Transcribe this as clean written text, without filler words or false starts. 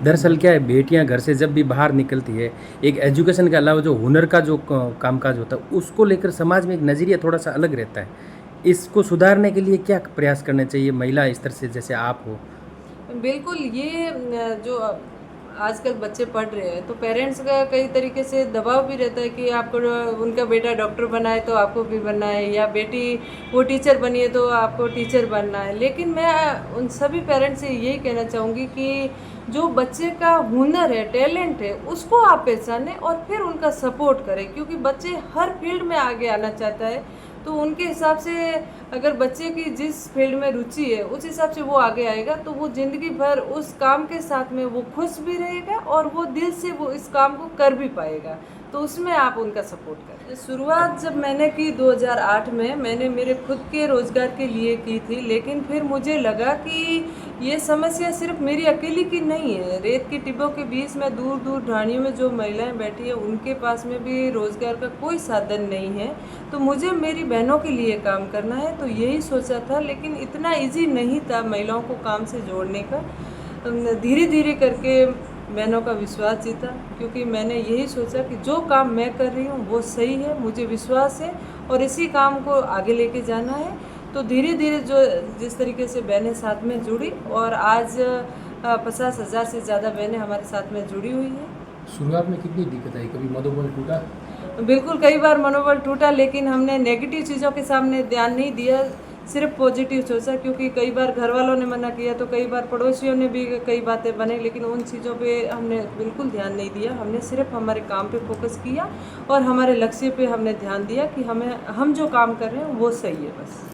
दरअसल क्या है, बेटियाँ घर से जब भी बाहर निकलती है, एक एजुकेशन के अलावा जो हुनर का जो क कामकाज होता है, उसको लेकर समाज में एक नज़रिया थोड़ा-सा अलग रहता है। इसको सुधारने के लिए क्या प्रयास करने चाहिए महिला स्तर से जैसे आप हो? बिल्कुल, ये जो आजकल बच्चे पढ़ रहे हैं, तो पेरेंट्स का कई तरीके से दबाव भी रहता है कि आपको उनका बेटा डॉक्टर बना है, तो आपको भी बनना है, या बेटी वो टीचर बनी है, तो आपको टीचर बनना है। लेकिन मैं उन सभी पेरेंट्स से यही कहना चाहूँगी कि जो बच्चे का हुनर है, टैलेंट है, उसको आप पहचानें और फिर उनका सपोर्ट करें, क्योंकि बच्चे हर फील्ड में आगे आना चाहता है। तो उनके हिसाब से अगर बच्चे की जिस फील्ड में रुचि है उस हिसाब से वो आगे आएगा, तो वो ज़िंदगी भर उस काम के साथ में वो खुश भी रहेगा और वो दिल से वो इस काम को कर भी पाएगा। तो उसमें आप उनका सपोर्ट करें। शुरुआत जब मैंने की 2008 में, मैंने मेरे खुद के रोज़गार के लिए की थी, लेकिन फिर मुझे लगा कि ये समस्या सिर्फ मेरी अकेली की नहीं है। रेत की टिब्बों के बीच में दूर दूर ढाणियों में जो महिलाएं बैठी हैं, उनके पास में भी रोज़गार का कोई साधन नहीं है। तो मुझे मेरी बहनों के लिए काम करना है, तो यही सोचा था। लेकिन इतना इजी नहीं था महिलाओं को काम से जोड़ने का। धीरे धीरे करके बहनों का विश्वास जीता, क्योंकि मैंने यही सोचा कि जो काम मैं कर रही हूँ वो सही है, मुझे विश्वास है और इसी काम को आगे लेके जाना है। तो धीरे धीरे जो जिस तरीके से बहनें साथ में जुड़ी, और आज 50,000 से ज़्यादा बहनें हमारे साथ में जुड़ी हुई हैं। शुरुआत में कितनी दिक्कत आई? कभी मनोबल टूटा? बिल्कुल, कई बार मनोबल टूटा, लेकिन हमने नेगेटिव चीज़ों के सामने ध्यान नहीं दिया, सिर्फ पॉजिटिव सोचा। क्योंकि कई बार घर वालों ने मना किया, तो कई बार पड़ोसियों ने भी कई बातें बनाई, लेकिन उन चीज़ों पे हमने बिल्कुल ध्यान नहीं दिया। हमने सिर्फ हमारे काम पे फोकस किया और हमारे लक्ष्य पे हमने ध्यान दिया कि हम जो काम कर रहे हैं वो सही है बस।